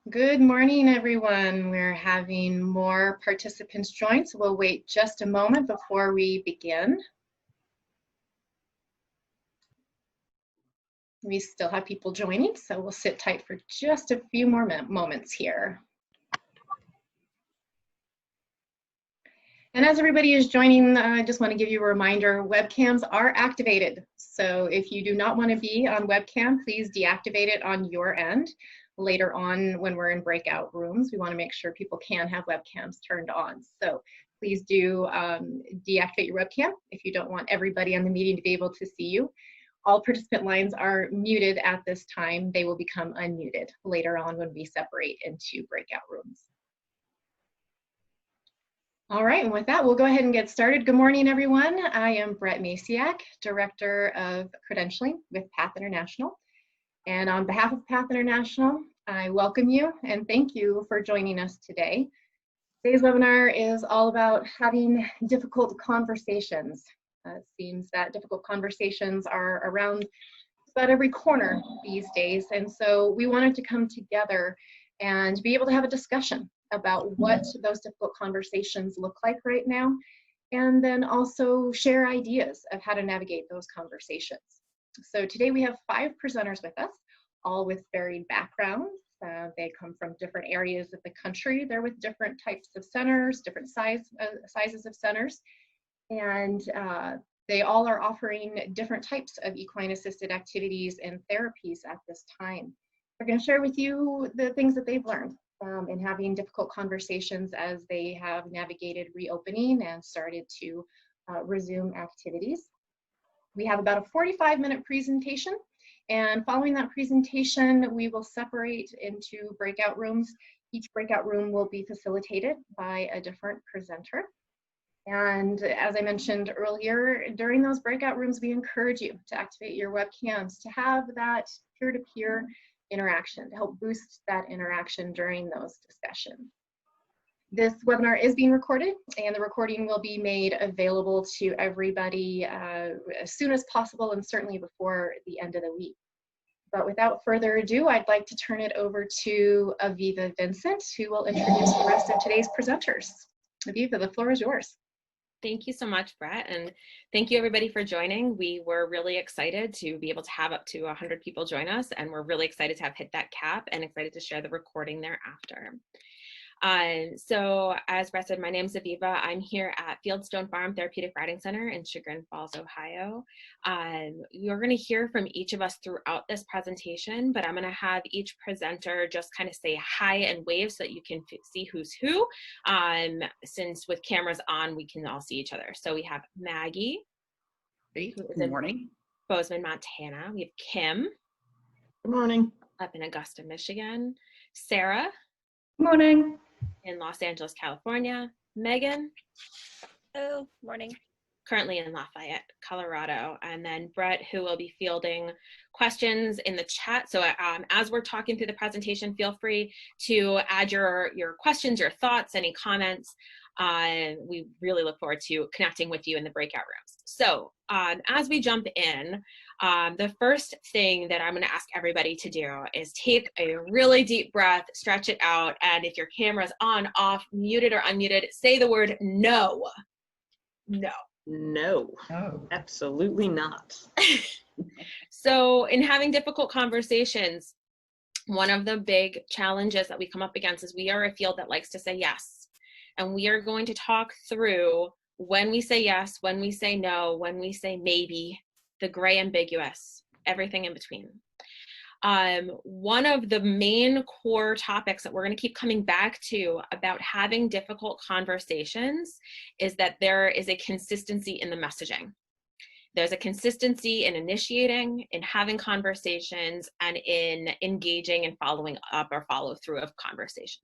Good morning, everyone. We're having more participants join, so we'll wait just a moment before we begin. We still have people joining, so we'll sit tight for just a few more moments here. And as everybody is joining, I just want to give you a reminder, webcams are activated. So if you do not want to be on webcam, please deactivate it on your end. Later on, when we're in breakout rooms, we want to make sure people can have webcams turned on. So please do deactivate your webcam if you don't want everybody on the meeting to be able to see you. All participant lines are muted at this time. They will become unmuted later on when we separate into breakout rooms. All right, and with that, we'll go ahead and get started. Good morning, everyone. I am Brett Masiak, Director of Credentialing with PATH International. And on behalf of PATH International, I welcome you and thank you for joining us today. Today's webinar is all about having difficult conversations. It seems that difficult conversations are around about every corner these days. And so we wanted to come together and be able to have a discussion about what those difficult conversations look like right now, and then also share ideas of how to navigate those conversations. So today we have 5 presenters with us, all with varied backgrounds. They come from different areas of the country. They're with different types of centers, different sizes of centers, and they all are offering different types of equine assisted activities and therapies at this time. They're going to share with you the things that they've learned in having difficult conversations as they have navigated reopening and started to resume activities. We have about a 45-minute presentation, and following that presentation, we will separate into breakout rooms. Each breakout room will be facilitated by a different presenter. And as I mentioned earlier, during those breakout rooms, we encourage you to activate your webcams, to have that peer-to-peer interaction, to help boost that interaction during those discussions. This webinar is being recorded, and the recording will be made available to everybody as soon as possible, and certainly before the end of the week. But without further ado, I'd like to turn it over to Aviva Vincent, who will introduce the rest of today's presenters. Aviva, the floor is yours. Thank you so much, Brett, and thank you everybody for joining. We were really excited to be able to have up to 100 people join us, and we're really excited to have hit that cap and excited to share the recording thereafter. So as Brett said, my name is Aviva. I'm here at Fieldstone Farm Therapeutic Riding Center in Chagrin Falls, Ohio. You're going to hear from each of us throughout this presentation, but I'm going to have each presenter just kind of say hi and wave so that you can see who's who. Since with cameras on, we can all see each other. So we have Maggie. Hey, good morning. Bozeman, Montana. We have Kim. Good morning. Up in Augusta, Michigan. Sarah. Good morning. In Los Angeles, California. Megan. Oh, morning. Currently in Lafayette, Colorado. And then Brett, who will be fielding questions in the chat. So as we're talking through the presentation, feel free to add your questions, your thoughts, any comments. We really look forward to connecting with you in the breakout rooms. So as we jump in, the first thing that I'm going to ask everybody to do is take a really deep breath, stretch it out, and if your camera's on, off, muted or unmuted, say the word no. No. No, absolutely not. So in having difficult conversations, one of the big challenges that we come up against is we are a field that likes to say yes. And we are going to talk through when we say yes, when we say no, when we say maybe, the gray ambiguous, everything in between. One of the main core topics that we're going to keep coming back to about having difficult conversations is that there is a consistency in the messaging. There's a consistency in initiating, in having conversations, and in engaging and following up or follow through of conversations.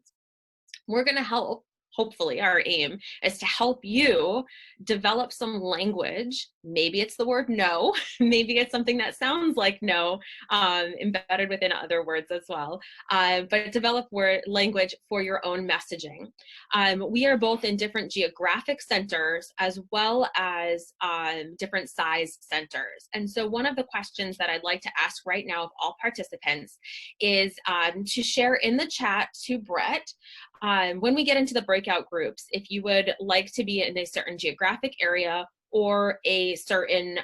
We're going to help hopefully our aim is to help you develop some language. Maybe it's the word no, maybe it's something that sounds like no, embedded within other words as well, but develop word language for your own messaging. We are both in different geographic centers as well as different size centers. And so one of the questions that I'd like to ask right now of all participants is to share in the chat to Brett, when we get into the breakout groups, if you would like to be in a certain geographic area or a certain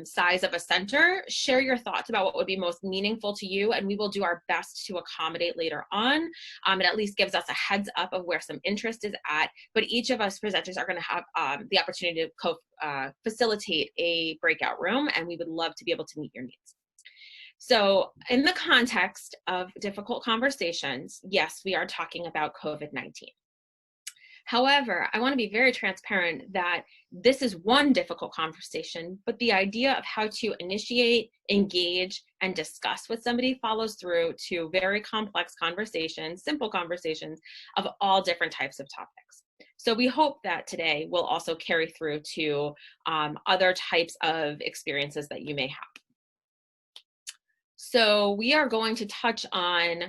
size of a center, share your thoughts about what would be most meaningful to you, and we will do our best to accommodate later on. It at least gives us a heads up of where some interest is at, but each of us presenters are going to have the opportunity to facilitate a breakout room, and we would love to be able to meet your needs. So in the context of difficult conversations, yes, we are talking about COVID-19. However, I want to be very transparent that this is one difficult conversation, but the idea of how to initiate, engage, and discuss with somebody follows through to very complex conversations, simple conversations of all different types of topics. So we hope that today will also carry through to other types of experiences that you may have. So we are going to touch on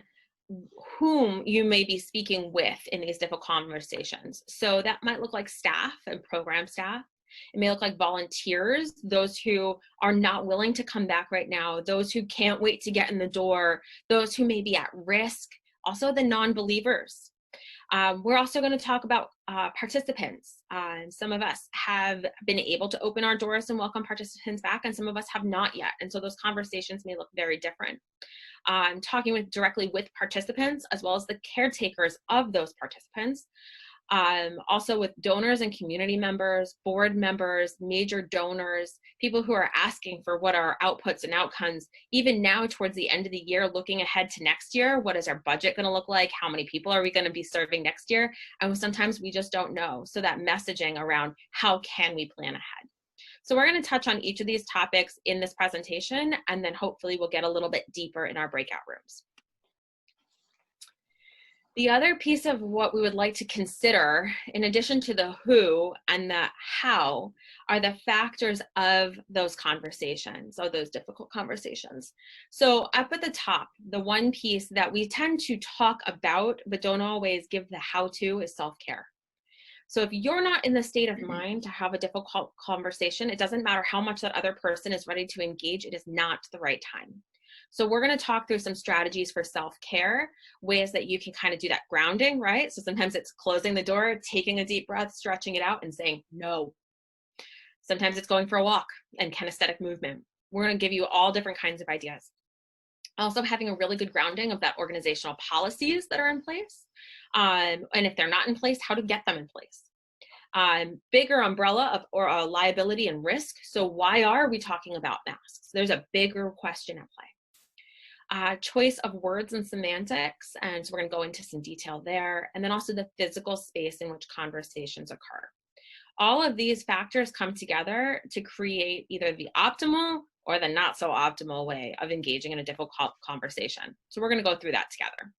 whom you may be speaking with in these difficult conversations. So that might look like staff and program staff. It may look like volunteers, those who are not willing to come back right now, those who can't wait to get in the door, those who may be at risk, also the non-believers. We're also going to talk about participants. Some of us have been able to open our doors and welcome participants back, and some of us have not yet. And so those conversations may look very different. Talking directly with participants as well as the caretakers of those participants. Also with donors and community members, board members, major donors, people who are asking for what are outputs and outcomes, even now towards the end of the year, looking ahead to next year, what is our budget going to look like? How many people are we going to be serving next year? And sometimes we just don't know. So that messaging around how can we plan ahead? So we're going to touch on each of these topics in this presentation, and then hopefully we'll get a little bit deeper in our breakout rooms. The other piece of what we would like to consider, in addition to the who and the how, are the factors of those conversations, or those difficult conversations. So up at the top, the one piece that we tend to talk about but don't always give the how to is self-care. So if you're not in the state of mind to have a difficult conversation, it doesn't matter how much that other person is ready to engage, it is not the right time. So we're going to talk through some strategies for self-care, ways that you can kind of do that grounding, right? So sometimes it's closing the door, taking a deep breath, stretching it out, and saying no. Sometimes it's going for a walk and kinesthetic movement. We're going to give you all different kinds of ideas. Also having a really good grounding of that organizational policies that are in place. And if they're not in place, how to get them in place. Bigger umbrella of or liability and risk. So why are we talking about masks? There's a bigger question at play. Choice of words and semantics, and so we're going to go into some detail there, and then also the physical space in which conversations occur. All of these factors come together to create either the optimal or the not so optimal way of engaging in a difficult conversation. So we're going to go through that together.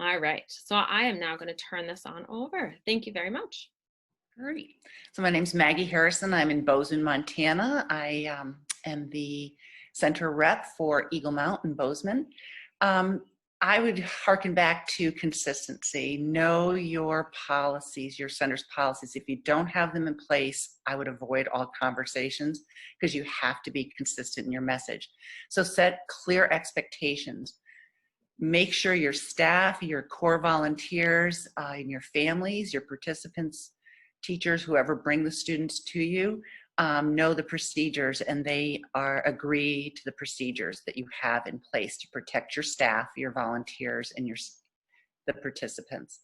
All right, so I am now going to turn this on over. Thank you very much. Great. So my name's Maggie Harrison. I'm in Bozeman, Montana. I am the center rep for Eagle Mount in Bozeman. I would hearken back to consistency. Know your policies, your center's policies. If you don't have them in place, I would avoid all conversations because you have to be consistent in your message. So set clear expectations. Make sure your staff, your core volunteers, and your families, your participants, teachers, whoever bring the students to you, know the procedures, and they agree to the procedures that you have in place to protect your staff, your volunteers, and the participants.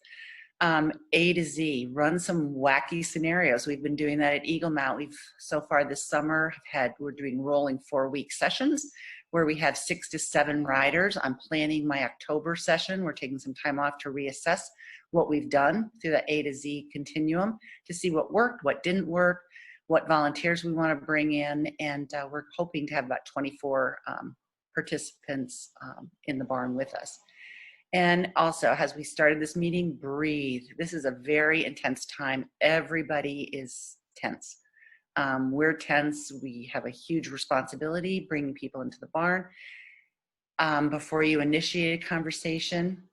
A to Z, run some wacky scenarios. We've been doing that at Eagle Mount. We've so far this summer we're doing rolling 4-week sessions where we have 6 to 7 riders. I'm planning my October session. We're taking some time off to reassess what we've done through the A to Z continuum to see what worked, what didn't work, what volunteers we want to bring in, and we're hoping to have about 24 participants in the barn with us. And also, as we started this meeting, breathe. This is a very intense time. Everybody is tense. We're tense. We have a huge responsibility bringing people into the barn. Before you initiate a conversation,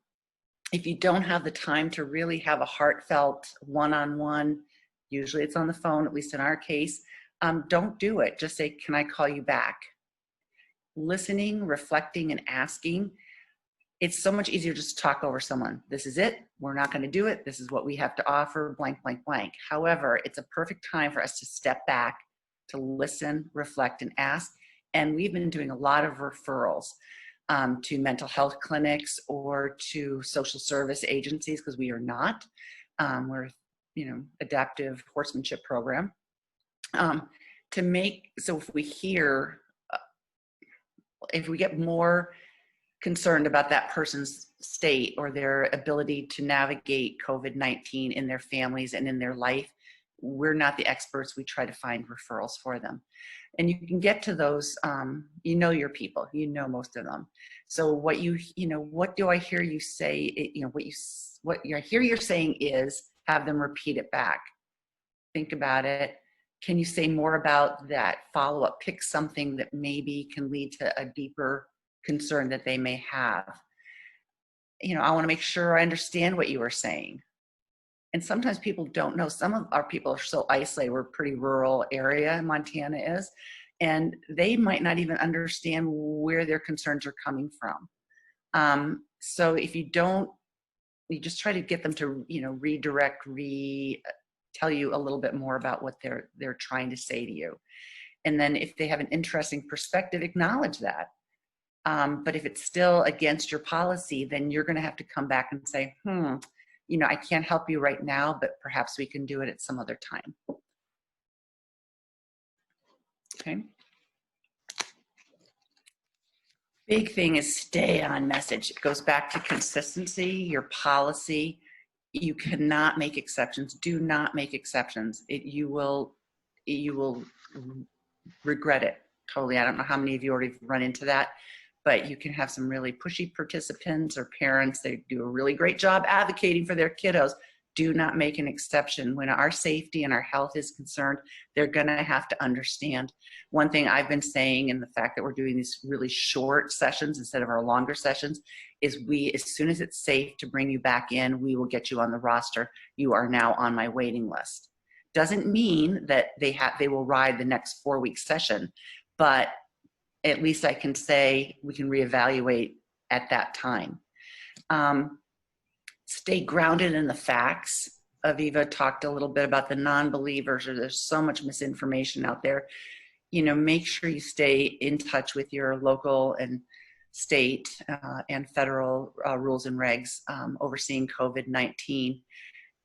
if you don't have the time to really have a heartfelt one-on-one, usually it's on the phone, at least in our case, don't do it. Just say, can I call you back? Listening, reflecting, and asking. It's so much easier just to talk over someone. This is it. We're not going to do it. This is what we have to offer, blank, blank, blank. However, it's a perfect time for us to step back, to listen, reflect, and ask. And we've been doing a lot of referrals to mental health clinics or to social service agencies, because we are not. We're, adaptive horsemanship program. So if we hear, if we get more concerned about that person's state or their ability to navigate COVID-19 in their families and in their life, we're not the experts. We try to find referrals for them. And you can get to those, your people, most of them. So what what do I hear you say? What I hear you're saying is, have them repeat it back. Think about it. Can you say more about that? Follow up, pick something that maybe can lead to a deeper concern that they may have. I want to make sure I understand what you are saying. And sometimes people don't know. Some of our people are so isolated. We're a pretty rural area, Montana is, and they might not even understand where their concerns are coming from. So if you don't, you just try to get them to, redirect, tell you a little bit more about what they're trying to say to you. And then if they have an interesting perspective, acknowledge that. But if it's still against your policy, then you're going to have to come back and say, I can't help you right now, but perhaps we can do it at some other time. Okay. Big thing is stay on message. It goes back to consistency, your policy. You cannot make exceptions. Do not make exceptions. You will regret it totally. I don't know how many of you already run into that, but you can have some really pushy participants or parents. They do a really great job advocating for their kiddos. Do not make an exception. When our safety and our health is concerned, they're gonna have to understand. One thing I've been saying, and the fact that we're doing these really short sessions instead of our longer sessions, is as soon as it's safe to bring you back in, we will get you on the roster. You are now on my waiting list. Doesn't mean that they will ride the next 4-week session, but at least I can say we can reevaluate at that time. Stay grounded in the facts. Aviva talked a little bit about the non-believers, or there's so much misinformation out there. Make sure you stay in touch with your local and state and federal rules and regs overseeing COVID-19,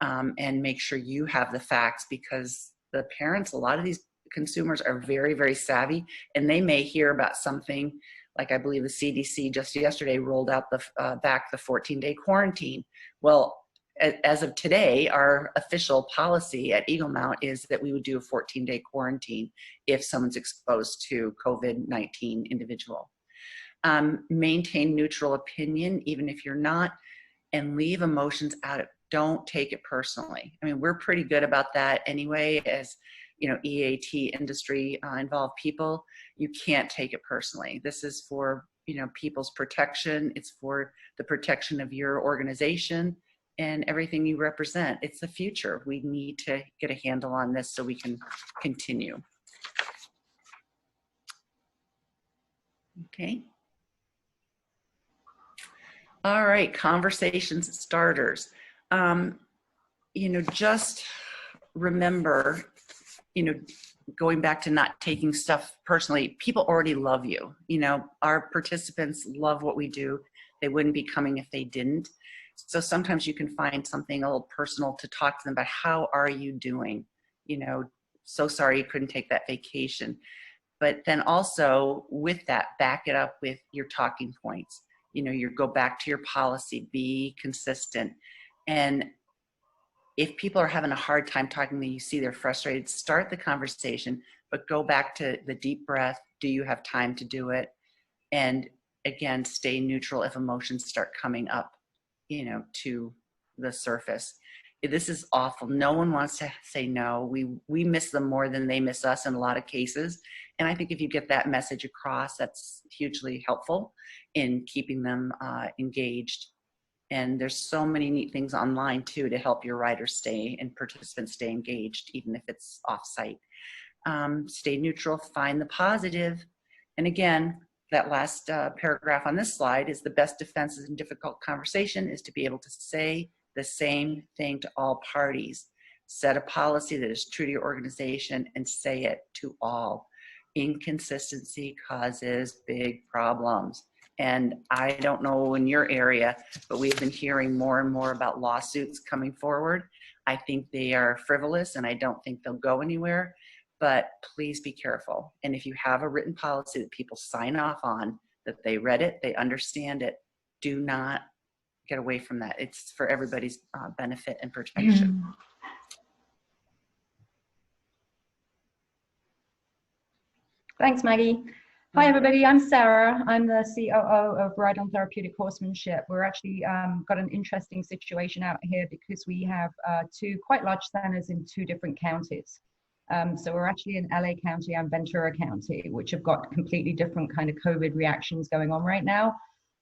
and make sure you have the facts, because the parents, a lot of these consumers are very, very savvy, and they may hear about something like, I believe the CDC just yesterday rolled out back the 14-day quarantine. Well, as of today, our official policy at Eagle Mount is that we would do a 14-day quarantine if someone's exposed to COVID-19 individual. Maintain neutral opinion, even if you're not, and leave emotions out of it. Don't take it personally. I mean, we're pretty good about that anyway, as EAT industry involved people. You can't take it personally. This is for people's protection. It's for the protection of your organization and everything you represent. It's the future. We need to get a handle on this so we can continue. Okay. All right, conversations starters. Just remember, going back to not taking stuff personally, people already love you. Our participants love what we do. They wouldn't be coming if they didn't. So sometimes you can find something a little personal to talk to them about. How are you doing? So sorry you couldn't take that vacation. But then also with that, back it up with your talking points. You go back to your policy, be consistent. And if people are having a hard time talking to you, see they're frustrated, start the conversation, but go back to the deep breath. Do you have time to do it? And again, stay neutral if emotions start coming up to the surface. This is awful. No one wants to say no. We miss them more than they miss us in a lot of cases. And I think if you get that message across, that's hugely helpful in keeping them engaged. And there's so many neat things online too to help your riders stay and participants stay engaged, even if it's off-site. Stay neutral, find the positive. And again, that last paragraph on this slide is the best defenses in difficult conversation is to be able to say the same thing to all parties. Set a policy that is true to your organization and say it to all. Inconsistency causes big problems. And I don't know in your area, but we've been hearing more and more about lawsuits coming forward. I think they are frivolous and I don't think they'll go anywhere, but please be careful. And if you have a written policy that people sign off on, that they read it, they understand it, do not get away from that. It's for everybody's benefit and protection. Thanks, Maggie. Hi, everybody. I'm Sarah. I'm the COO of Ride On Therapeutic Horsemanship. We're actually got an interesting situation out here because we have two quite large centers in two different counties. So we're actually in LA County and Ventura County, which have got completely different kind of COVID reactions going on right now.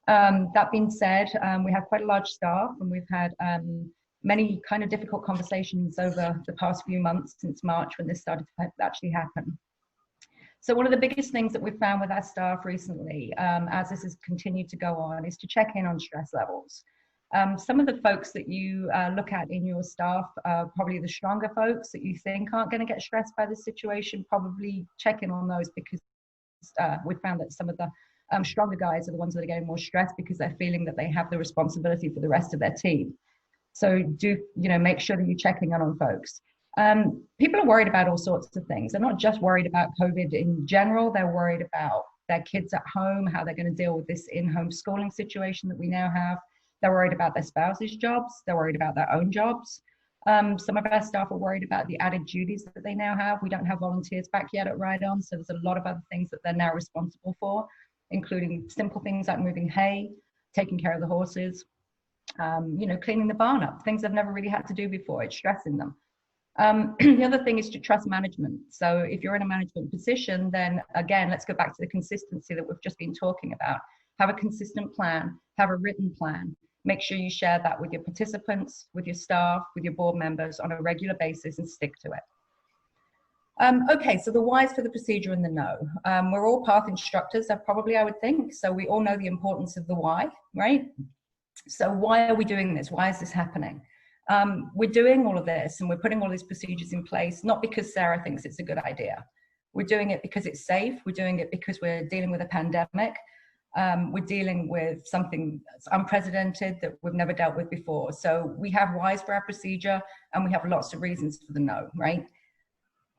That being said, we have quite a large staff and we've had many kind of difficult conversations over the past few months since March when this started to actually happen. So one of the biggest things that we've found with our staff recently, as this has continued to go on, is to check in on stress levels. Some of the folks that you look at in your staff, probably the stronger folks that you think aren't going to get stressed by the situation, probably check in on those because we found that some of the stronger guys are the ones that are getting more stressed because they're feeling that they have the responsibility for the rest of their team. So do, make sure that you're checking in on folks. People are worried about all sorts of things. They're not just worried about COVID in general. They're worried about their kids at home, how they're going to deal with this in-home schooling situation that we now have. They're worried about their spouses' jobs. They're worried about their own jobs. Some of our staff are worried about the added duties that they now have. We don't have volunteers back yet at Ride On, so there's a lot of other things that they're now responsible for, including simple things like moving hay, taking care of the horses, cleaning the barn up, things they've never really had to do before. It's stressing them. The other thing is to trust management. So if you're in a management position, then again, let's go back to the consistency that we've just been talking about. Have a consistent plan, have a written plan. Make sure you share that with your participants, with your staff, with your board members on a regular basis and stick to it. Okay, so the whys for the procedure and the no. We're all path instructors, I would think. So we all know the importance of the why, right? So why are we doing this? Why is this happening? We're doing all of this and we're putting all these procedures in place, not because Sarah thinks it's a good idea. We're doing it because it's safe. We're doing it because we're dealing with a pandemic. We're dealing with something that's unprecedented that we've never dealt with before. So we have whys for our procedure and we have lots of reasons for the no, right?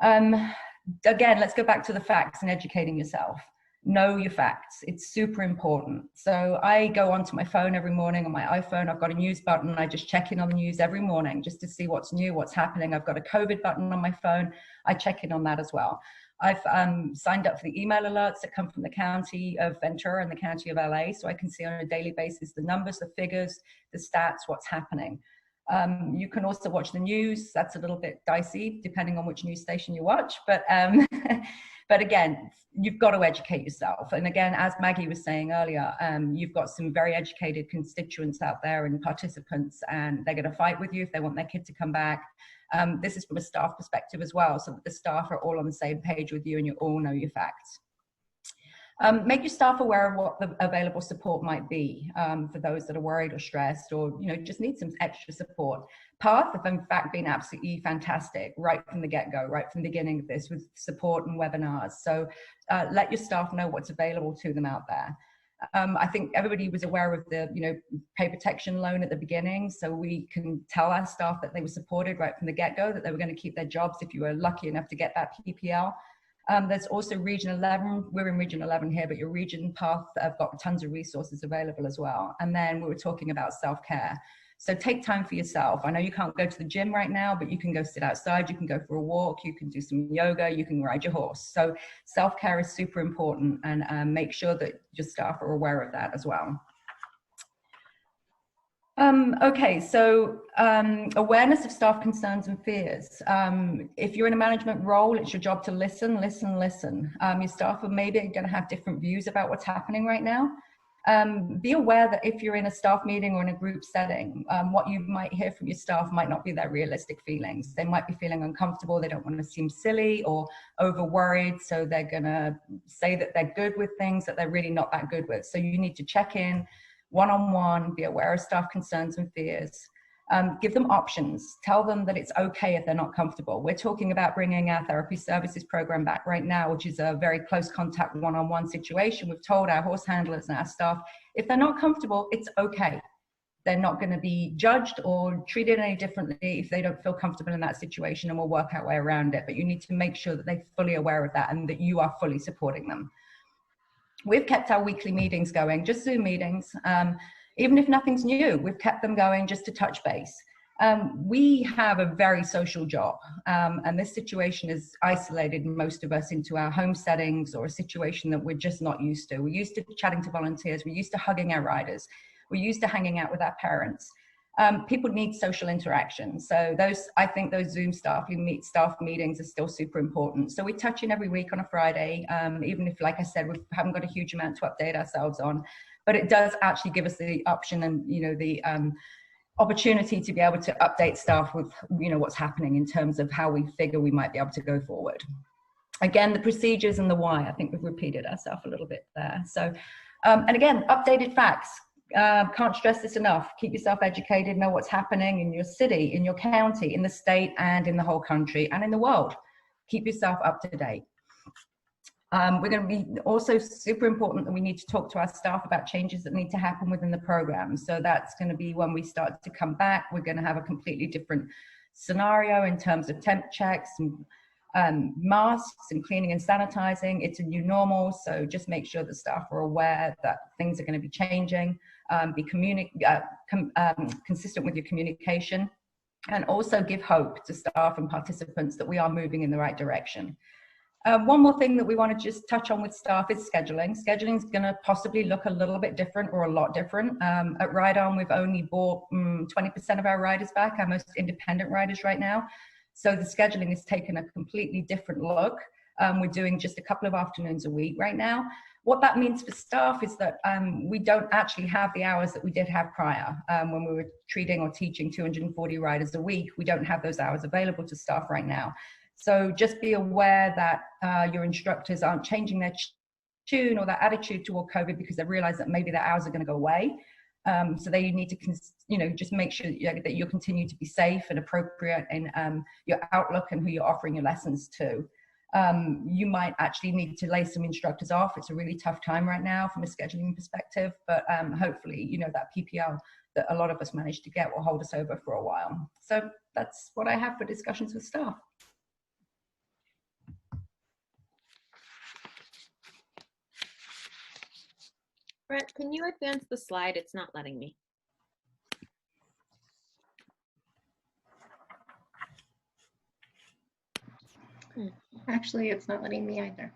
Again, let's go back to the facts and educating yourself. Know your facts. It's super important. So I go onto my phone every morning on my iPhone. I've got a news button. I just check in on the news every morning just to see what's new, what's happening. I've got a COVID button on my phone. I check in on that as well. I've signed up for the email alerts that come from the county of Ventura and the county of LA, so I can see on a daily basis the numbers, the figures, the stats, what's happening. You can also watch the news. That's a little bit dicey depending on which news station you watch, but again, you've got to educate yourself. And again, as Maggie was saying earlier, you've got some very educated constituents out there and participants, and they're going to fight with you if they want their kid to come back. This is from a staff perspective as well, so that the staff are all on the same page with you and you all know your facts. Make your staff aware of what the available support might be for those that are worried or stressed or just need some extra support. PATH have in fact been absolutely fantastic right from the get-go, right from the beginning of this with support and webinars. So let your staff know what's available to them out there. I think everybody was aware of the pay protection loan at the beginning, so we can tell our staff that they were supported right from the get-go, that they were going to keep their jobs if you were lucky enough to get that PPL. There's also Region 11. We're in Region 11 here, but your region PATH have got tons of resources available as well. And then we were talking about self-care. So take time for yourself. I know you can't go to the gym right now, but you can go sit outside, you can go for a walk, you can do some yoga, you can ride your horse. So self-care is super important, and make sure that your staff are aware of that as well. Okay, so awareness of staff concerns and fears. If you're in a management role, it's your job to listen, listen, listen. Your staff are maybe going to have different views about what's happening right now. Be aware that if you're in a staff meeting or in a group setting, what you might hear from your staff might not be their realistic feelings. They might be feeling uncomfortable, they don't want to seem silly or over worried, so they're going to say that they're good with things that they're really not that good with. So you need to check in one-on-one, be aware of staff concerns and fears. Give them options. Tell them that it's okay if they're not comfortable. We're talking about bringing our therapy services program back right now, which is a very close contact one-on-one situation. We've told our horse handlers and our staff, if they're not comfortable, it's okay. They're not going to be judged or treated any differently if they don't feel comfortable in that situation, and we'll work our way around it. But you need to make sure that they're fully aware of that and that you are fully supporting them. We've kept our weekly meetings going, just Zoom meetings. Even if nothing's new, we've kept them going just to touch base. We have a very social job, and this situation has isolated most of us into our home settings or a situation that we're just not used to. We're used to chatting to volunteers, we're used to hugging our riders, we're used to hanging out with our parents. People need social interaction. So I think those Zoom staff meetings are still super important. So we touch in every week on a Friday, even if, like I said, we haven't got a huge amount to update ourselves on, but it does actually give us the option and, the opportunity to be able to update staff with, what's happening in terms of how we figure we might be able to go forward. Again, the procedures and the why, I think we've repeated ourselves a little bit there. So, and again, updated facts. Can't stress this enough. Keep yourself educated, know what's happening in your city, in your county, in the state, and in the whole country, and in the world. Keep yourself up to date. We're going to be also super important that we need to talk to our staff about changes that need to happen within the program. So that's going to be when we start to come back. We're going to have a completely different scenario in terms of temp checks and masks and cleaning and sanitizing. It's a new normal, so just make sure the staff are aware that things are going to be changing. Be consistent with your communication, and also give hope to staff and participants that we are moving in the right direction. One more thing that we want to just touch on with staff is scheduling. Scheduling is going to possibly look a little bit different or a lot different. At Ride On, we've only brought 20% of our riders back, our most independent riders right now. So the scheduling has taken a completely different look. We're doing just a couple of afternoons a week right now. What that means for staff is that we don't actually have the hours that we did have prior. When we were treating or teaching 240 riders a week, we don't have those hours available to staff right now. So just be aware that your instructors aren't changing their tune or their attitude toward COVID because they realize that maybe their hours are going to go away. So they need to, just make sure that you continue to be safe and appropriate in your outlook and who you're offering your lessons to. You might actually need to lay some instructors off. It's a really tough time right now from a scheduling perspective, but hopefully, that PPL that a lot of us managed to get will hold us over for a while. So that's what I have for discussions with staff. Brett, can you advance the slide? It's not letting me. Actually, it's not letting me either.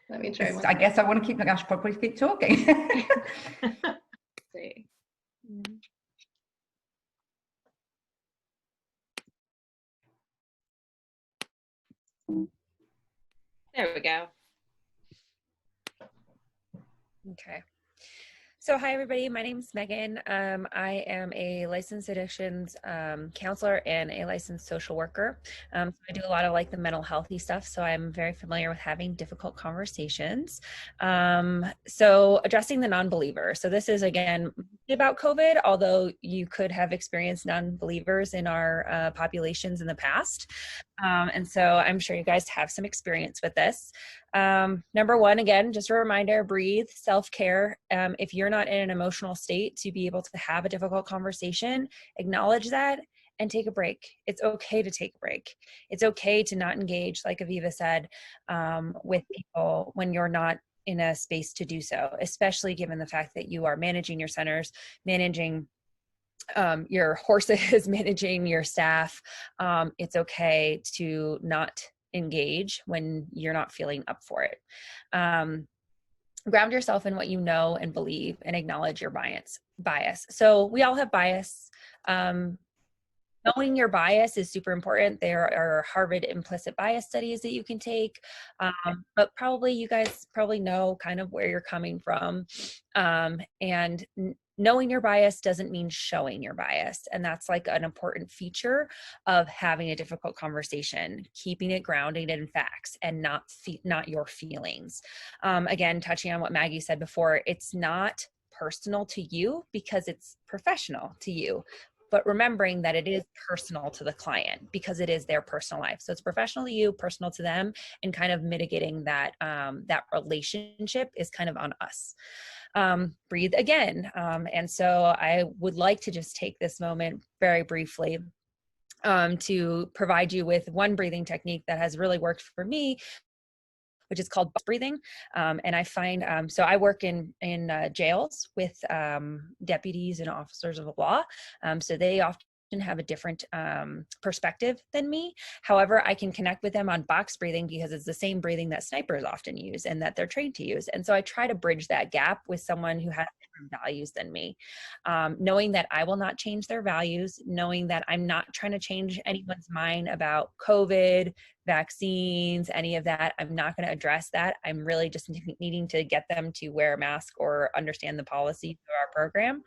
Let me try one. I guess I want to keep, I should probably keep talking. Let's see. There we go. Okay. So hi, everybody. My name is Megan. I am a licensed addictions counselor and a licensed social worker. So I do a lot of the mental healthy stuff. So I'm very familiar with having difficult conversations. So addressing the non-believer. So this is, again, about COVID, although you could have experienced non-believers in our populations in the past. And so I'm sure you guys have some experience with this. Number one, again, just a reminder, breathe, self-care. If you're not in an emotional state to be able to have a difficult conversation, acknowledge that and take a break. It's okay to take a break. It's okay to not engage, like Aviva said, with people when you're not in a space to do so, especially given the fact that you are managing your centers, managing your horses, managing your staff. It's okay to not engage when you're not feeling up for it. ground yourself in what you know and believe, and acknowledge your bias. So we all have bias. Knowing your bias is super important. There are Harvard implicit bias studies that you can take, but probably you guys probably know kind of where you're coming from. And knowing your bias doesn't mean showing your bias. And that's like an important feature of having a difficult conversation, keeping it grounded in facts and not your feelings. Again, touching on what Maggie said before, it's not personal to you because it's professional to you, but remembering that it is personal to the client because it is their personal life. So it's professional to you, personal to them, and kind of mitigating that that relationship is kind of on us. Breathe again. And so I would like to just take this moment very briefly to provide you with one breathing technique that has really worked for me, which is called box breathing. And I find, so I work in jails with deputies and officers of the law. So they often have a different perspective than me. However, I can connect with them on box breathing because it's the same breathing that snipers often use and that they're trained to use. And so I try to bridge that gap with someone who has different values than me, knowing that I will not change their values, knowing that I'm not trying to change anyone's mind about COVID, vaccines, any of that. I'm not going to address that. I'm really just needing to get them to wear a mask or understand the policy of our program.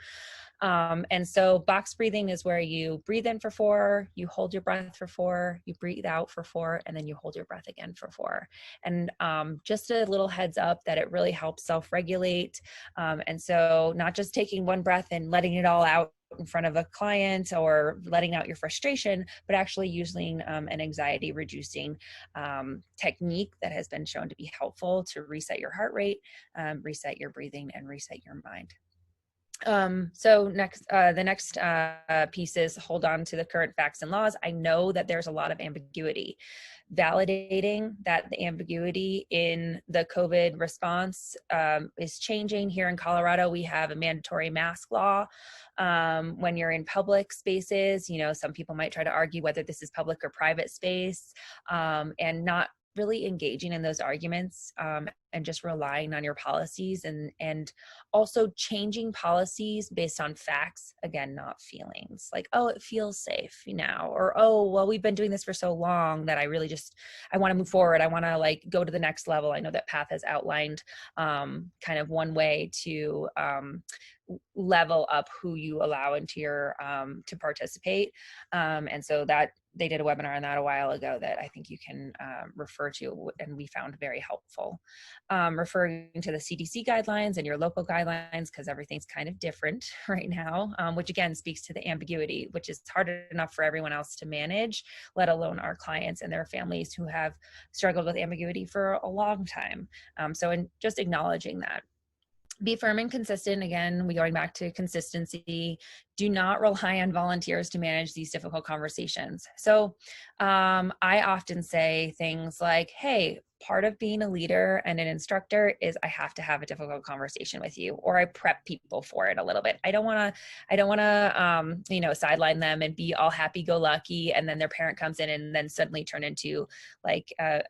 And so box breathing is where you breathe in for 4, you hold your breath for 4, you breathe out for 4, and then you hold your breath again for 4. And just a little heads up that it really helps self-regulate. And so not just taking one breath and letting it all out in front of a client or letting out your frustration, but actually using an anxiety reducing technique that has been shown to be helpful to reset your heart rate, reset your breathing, and reset your mind. So the next piece is hold on to the current facts and laws. I know that there's a lot of ambiguity. Validating that the ambiguity in the COVID response is changing. Here in Colorado, we have a mandatory mask law. When you're in public spaces, you know, some people might try to argue whether this is public or private space, and not really engaging in those arguments, and just relying on your policies, and also changing policies based on facts, again, not feelings. Like, oh, it feels safe now, or oh, well, we've been doing this for so long that I want to move forward. I want to like go to the next level. I know that Path has outlined kind of one way to level up who you allow into your to participate, and so that they did a webinar on that a while ago that I think you can refer to, and we found very helpful. Referring to the CDC guidelines and your local guidelines, because everything's kind of different right now, which again speaks to the ambiguity, which is hard enough for everyone else to manage, let alone our clients and their families who have struggled with ambiguity for a long time. So in just acknowledging that. Be firm and consistent. Again, going back to consistency. Do not rely on volunteers to manage these difficult conversations. So I often say things like, hey, part of being a leader and an instructor is I have to have a difficult conversation with you, or I prep people for it a little bit. I don't want to, you know, sideline them and be all happy-go-lucky, and then their parent comes in and then suddenly turn into like a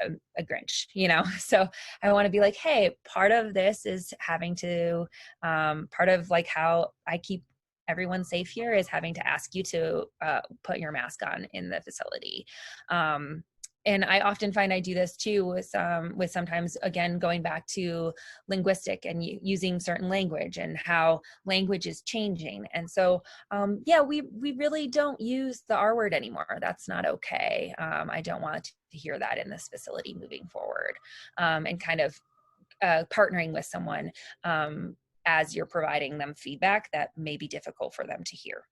Grinch, you know? So I want to be like, hey, part of this is having to, part of like how I keep everyone safe here is having to ask you to put your mask on in the facility. And I often find I do this too with sometimes, again, going back to linguistic and using certain language and how language is changing. And so, yeah, we really don't use the R word anymore. That's not okay. I don't want to hear that in this facility moving forward, and kind of partnering with someone as you're providing them feedback that may be difficult for them to hear.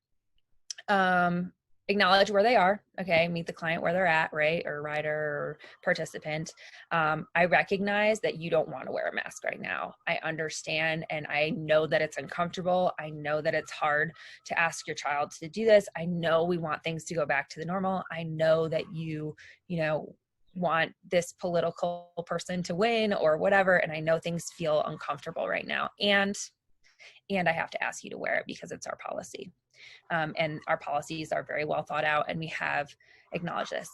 Acknowledge where they are, okay? Meet the client where they're at, right? Or rider or participant. I recognize that you don't want to wear a mask right now. I understand, and I know that it's uncomfortable. I know that it's hard to ask your child to do this. I know we want things to go back to the normal. I know that you know, want this political person to win or whatever, and I know things feel uncomfortable right now. And I have to ask you to wear it because it's our policy. And our policies are very well thought out, and we have acknowledged this.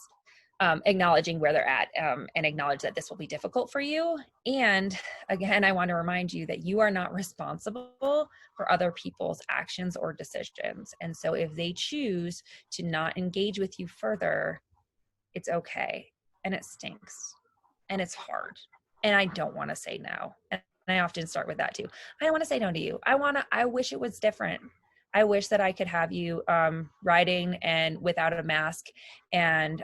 acknowledging where they're at, and acknowledge that this will be difficult for you. And again, I want to remind you that you are not responsible for other people's actions or decisions. And so if they choose to not engage with you further, it's okay. And it stinks. And it's hard. And I don't want to say no. And I often start with that too. I don't want to say no to you. I wish it was different. I wish that I could have you riding and without a mask and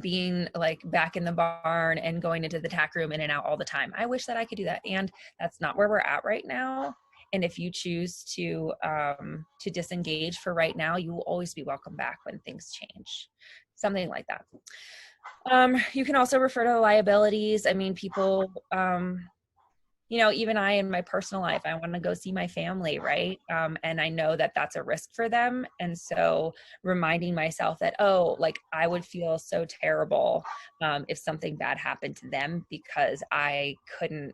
being like back in the barn and going into the tack room in and out all the time. I wish that I could do that. And that's not where we're at right now. And if you choose to disengage for right now, you will always be welcome back when things change. Something like that. You can also refer to the liabilities. I mean, people, even I, in my personal life, I want to go see my family, right? And I know that that's a risk for them. And so reminding myself that, I would feel so terrible if something bad happened to them because I couldn't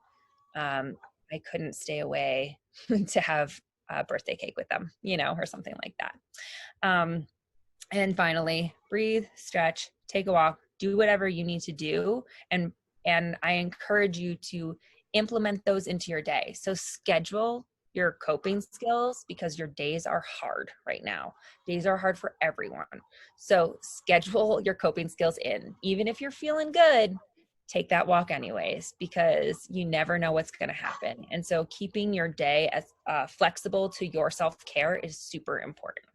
stay away to have a birthday cake with them, or something like that. And finally, breathe, stretch, take a walk, do whatever you need to do. And I encourage you to implement those into your day. So schedule your coping skills because your days are hard right now. Days are hard for everyone. So schedule your coping skills in. Even if you're feeling good, take that walk anyways, because you never know what's going to happen. And so keeping your day as flexible to your self-care is super important.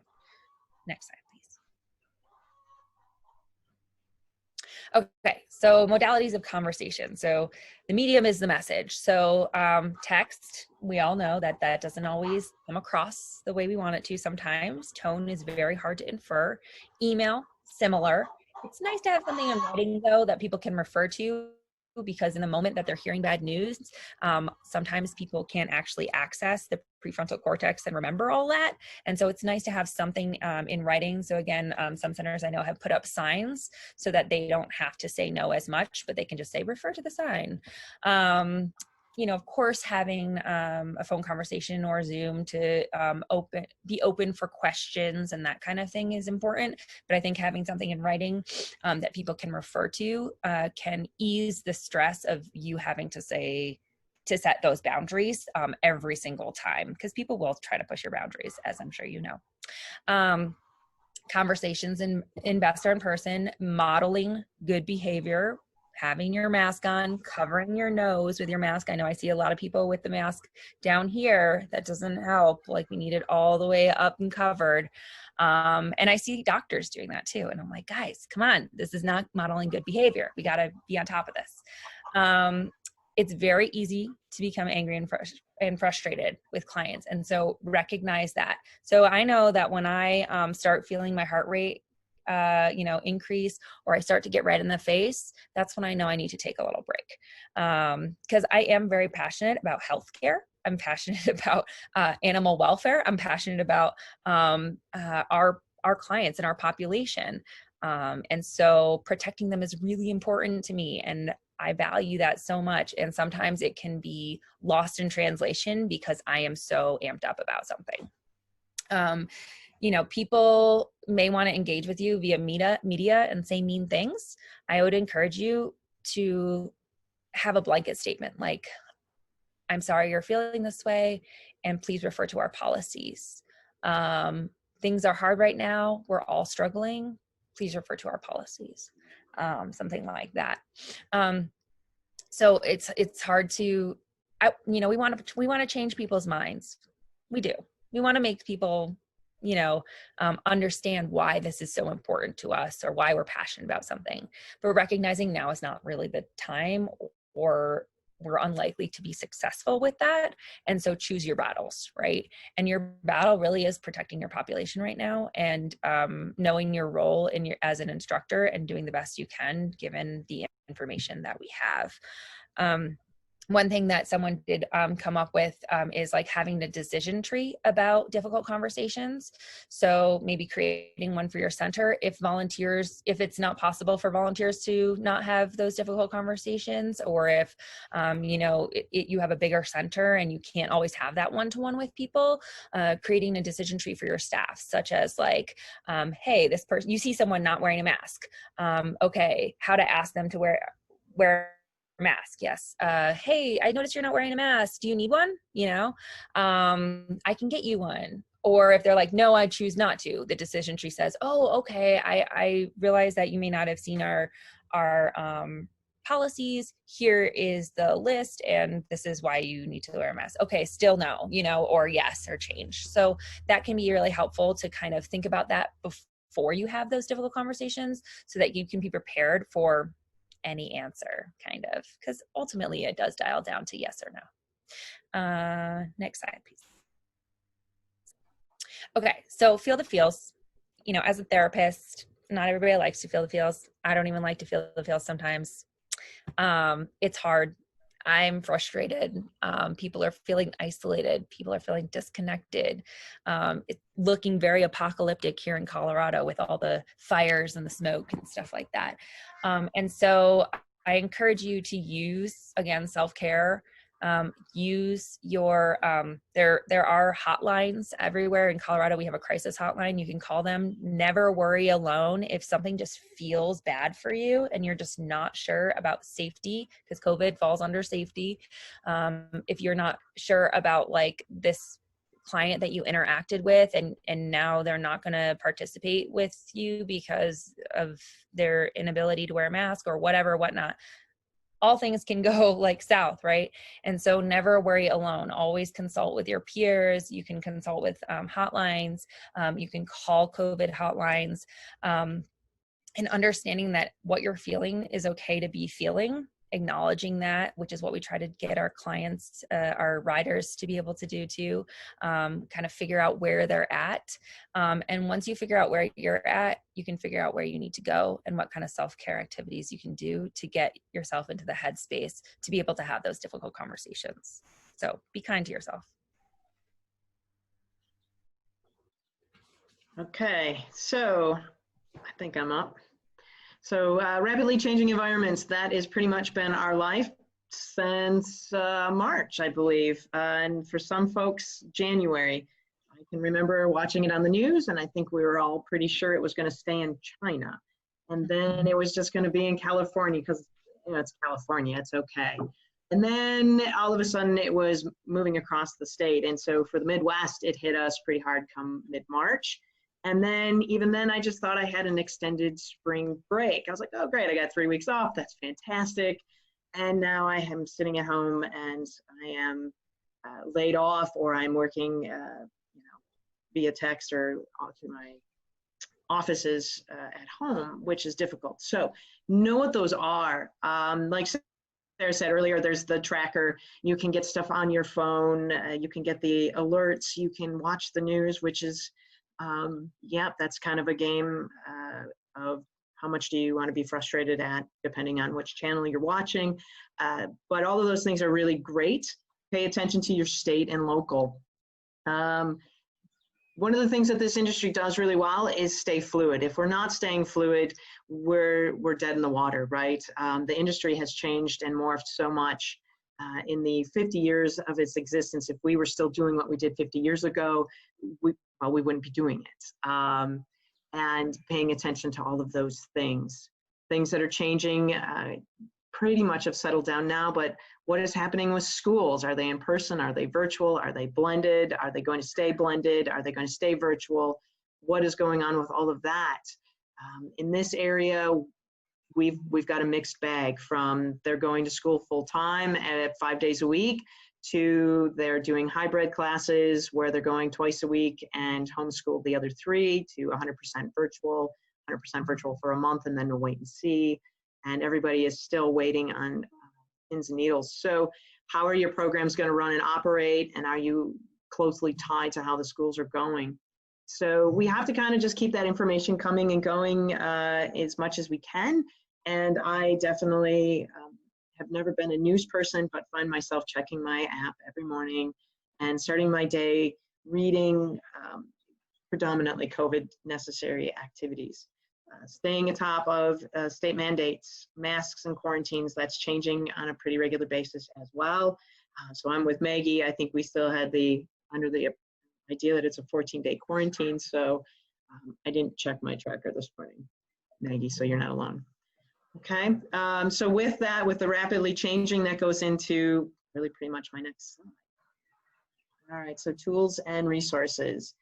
Next slide, please. Okay, so modalities of conversation. So the medium is the message. So text, we all know that doesn't always come across the way we want it to sometimes. Tone is very hard to infer. Email, similar. It's nice to have something in writing, though, that people can refer to, because in the moment that they're hearing bad news, sometimes people can't actually access the prefrontal cortex and remember all that. And so it's nice to have something in writing. So again, some centers I know have put up signs so that they don't have to say no as much, but they can just say, refer to the sign. Of course, having a phone conversation or Zoom to be open for questions and that kind of thing is important. But I think having something in writing that people can refer to can ease the stress of you having to set those boundaries every single time, because people will try to push your boundaries, as I'm sure you know. Conversations in best are in person, modeling good behavior, having your mask on, covering your nose with your mask. I know I see a lot of people with the mask down here. That doesn't help. Like, we need it all the way up and covered. And I see doctors doing that too. And I'm like, guys, come on. This is not modeling good behavior. We got to be on top of this. It's very easy to become angry and frustrated with clients. And so recognize that. So I know that when I start feeling my heart rate increase, or I start to get red in the face, that's when I know I need to take a little break. Because I am very passionate about healthcare. I'm passionate about animal welfare. I'm passionate about our clients and our population. And so protecting them is really important to me. And I value that so much. And sometimes it can be lost in translation because I am so amped up about something. People may want to engage with you via media and say mean things. I would encourage you to have a blanket statement like, I'm sorry you're feeling this way, and please refer to our policies. Things are hard right now. We're all struggling. Please refer to our policies. Something like that. So it's hard to, we want to change people's minds. We do. We want to make people understand why this is so important to us or why we're passionate about something. But recognizing now is not really the time, or we're unlikely to be successful with that. And so choose your battles, right? And your battle really is protecting your population right now, and knowing your role as an instructor and doing the best you can given the information that we have. one thing that someone did come up with is like having a decision tree about difficult conversations. So maybe creating one for your center if it's not possible for volunteers to not have those difficult conversations, or if you have a bigger center and you can't always have that one-to-one with people, creating a decision tree for your staff, such as like, hey, this person, you see someone not wearing a mask. Okay, how to ask them to wear mask. Yes. Hey, I noticed you're not wearing a mask. Do you need one? I can get you one. Or if they're like, no, I choose not to, the decision tree says, oh, okay, I realize that you may not have seen our policies. Here is the list, and this is why you need to wear a mask. Okay, still no, or yes, or change. So that can be really helpful to kind of think about that before you have those difficult conversations, so that you can be prepared for any answer, kind of, because ultimately it does dial down to yes or no. Next slide, please. Okay, so feel the feels. As a therapist, not everybody likes to feel the feels. I don't even like to feel the feels sometimes. It's hard. I'm frustrated. People are feeling isolated. People are feeling disconnected. It's looking very apocalyptic here in Colorado with all the fires and the smoke and stuff like that. And so I encourage you to use, again, self-care. Use your, there are hotlines everywhere in Colorado. We have a crisis hotline. You can call them. Never worry alone. If something just feels bad for you and you're just not sure about safety, because COVID falls under safety. If you're not sure about like this client that you interacted with and now they're not going to participate with you because of their inability to wear a mask or whatnot, all things can go like south, right? And so never worry alone. Always consult with your peers. You can consult with hotlines. You can call COVID hotlines, and understanding that what you're feeling is okay to be feeling, acknowledging that, which is what we try to get our clients, our riders to be able to do too, kind of figure out where they're at. And once you figure out where you're at, you can figure out where you need to go and what kind of self-care activities you can do to get yourself into the headspace to be able to have those difficult conversations. So be kind to yourself. Okay, so I think I'm up. So rapidly changing environments, that has pretty much been our life since March, I believe. And for some folks, January. I can remember watching it on the news, and I think we were all pretty sure it was going to stay in China. And then it was just going to be in California because, it's California, it's okay. And then all of a sudden it was moving across the state. And so for the Midwest, it hit us pretty hard come mid-March. And then even then, I just thought I had an extended spring break. I was like, oh, great, I got 3 weeks off. That's fantastic. And now I am sitting at home and I am laid off, or I'm working, via text or to my offices at home, which is difficult. So know what those are. Like Sarah said earlier, there's the tracker. You can get stuff on your phone. You can get the alerts. You can watch the news, which is that's kind of a game of how much do you want to be frustrated at, depending on which channel you're watching. But all of those things are really great. Pay attention to your state and local. One of the things that this industry does really well is stay fluid. If we're not staying fluid, we're dead in the water, right? The industry has changed and morphed so much in the 50 years of its existence. If we were still doing what we did 50 years ago, we wouldn't be doing it. And paying attention to all of those things that are changing, pretty much have settled down now, but what is happening with schools? Are they in person? Are they virtual? Are they blended? Are they going to stay blended? Are they going to stay virtual? What is going on with all of that? In this area, we've got a mixed bag, from they're going to school full time at 5 days a week to they're doing hybrid classes where they're going twice a week and homeschool the other 3, to 100% virtual for a month, and then we'll wait and see. And everybody is still waiting on pins and needles. So how are your programs going to run and operate? And are you closely tied to how the schools are going? So we have to kind of just keep that information coming and going as much as we can. And I definitely have never been a news person, but find myself checking my app every morning and starting my day reading predominantly COVID necessary activities. Staying atop of state mandates, masks and quarantines, that's changing on a pretty regular basis as well. So I'm with Maggie. I think we still had under the idea that it's a 14-day quarantine. So I didn't check my tracker this morning, Maggie, so you're not alone. Okay, so with that, with the rapidly changing, that goes into really pretty much my next slide. All right, so tools and resources.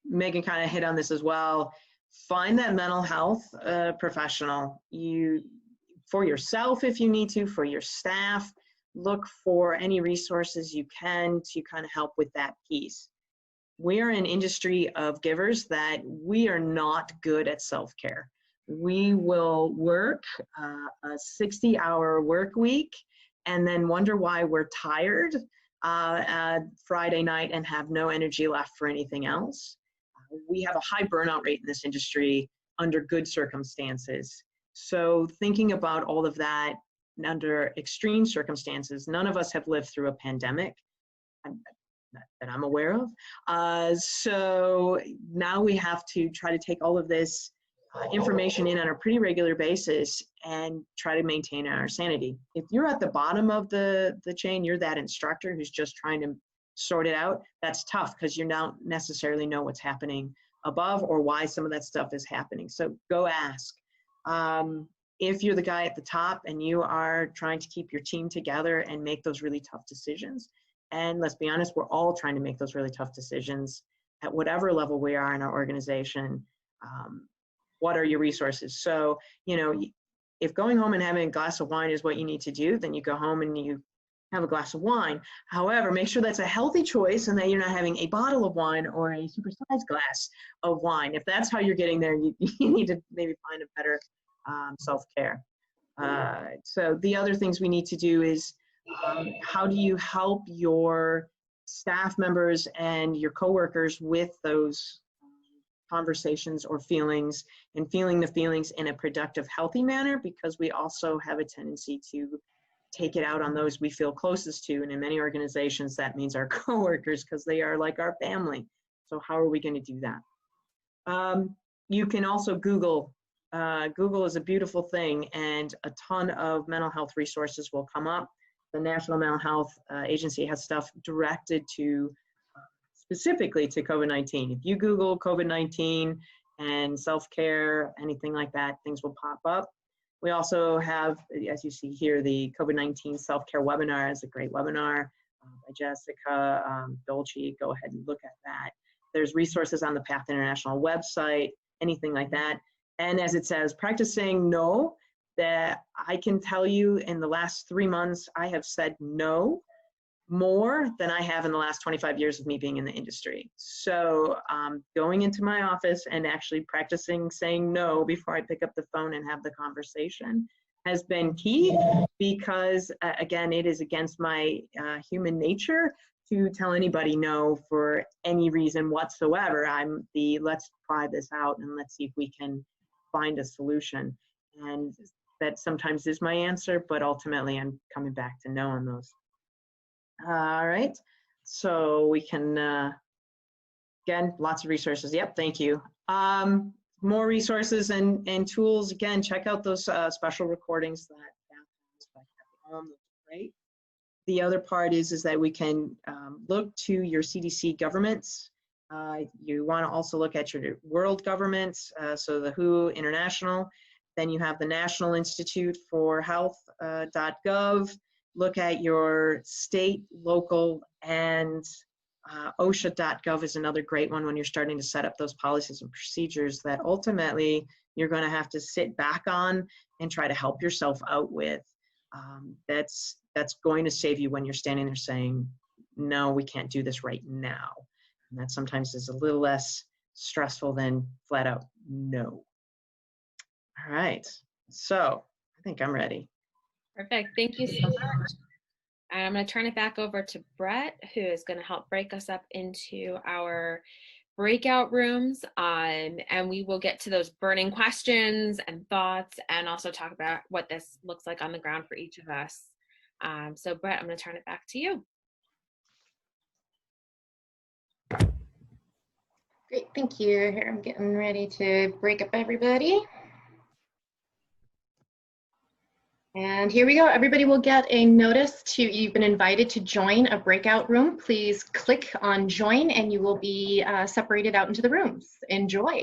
Megan kind of hit on this as well. Find that mental health professional for yourself if you need to, for your staff. Look for any resources you can to kind of help with that piece. We are an industry of givers that we are not good at self-care. We will work a 60-hour work week and then wonder why we're tired Friday night and have no energy left for anything else. We have a high burnout rate in this industry under good circumstances. So thinking about all of that under extreme circumstances, none of us have lived through a pandemic that I'm aware of. So now we have to try to take all of this information in on a pretty regular basis and try to maintain our sanity. If you're at the bottom of the chain, you're that instructor who's just trying to sort it out, that's tough because you don't necessarily know what's happening above or why some of that stuff is happening. So go ask. If you're the guy at the top and you are trying to keep your team together and make those really tough decisions, and let's be honest, we're all trying to make those really tough decisions at whatever level we are in our organization, what are your resources? So, you know, if going home and having a glass of wine is what you need to do, then you go home and you have a glass of wine. However, make sure that's a healthy choice and that you're not having a bottle of wine or a supersized glass of wine. If that's how you're getting there, you need to maybe find a better self-care. So the other things we need to do is how do you help your staff members and your coworkers with those conversations or feelings, and feeling the feelings in a productive, healthy manner, because we also have a tendency to take it out on those we feel closest to. And in many organizations, that means our coworkers, because they are like our family. So how are we going to do that? You can also Google. Google is a beautiful thing, and a ton of mental health resources will come up. The National Mental Health Agency has stuff directed to specifically to COVID-19. If you Google COVID-19 and self-care, anything like that, things will pop up. We also have, as you see here, the COVID-19 self-care webinar is a great webinar by Jessica Dolce. Go ahead and look at that. There's resources on the PATH International website, anything like that. And as it says, practicing no, that I can tell you in the last 3 months, I have said no more than I have in the last 25 years of me being in the industry. So going into my office and actually practicing saying no before I pick up the phone and have the conversation has been key, because again, it is against my human nature to tell anybody no for any reason whatsoever. I'm the let's try this out and let's see if we can find a solution. And that sometimes is my answer, but ultimately I'm coming back to no on those. All right, so we can, again, lots of resources. Yep, thank you. More resources and tools. Again, check out those special recordings that has by Kathy Holm. Great. The other part is that we can look to your CDC governments. You want to also look at your world governments, so the WHO International. Then you have the National Institute for Health.gov. Look at your state, local, and OSHA.gov is another great one when you're starting to set up those policies and procedures that ultimately you're going to have to sit back on and try to help yourself out with. That's going to save you when you're standing there saying, no, we can't do this right now. And that sometimes is a little less stressful than flat out no. All right, so I think I'm ready. Perfect. Thank you so much. I'm going to turn it back over to Brett, who is going to help break us up into our breakout rooms, and we will get to those burning questions and thoughts, and also talk about what this looks like on the ground for each of us. So Brett, I'm going to turn it back to you. Great, thank you. Here, I'm getting ready to break up everybody. And here we go. Everybody will get a notice you've been invited to join a breakout room. Please click on join and you will be separated out into the rooms. Enjoy.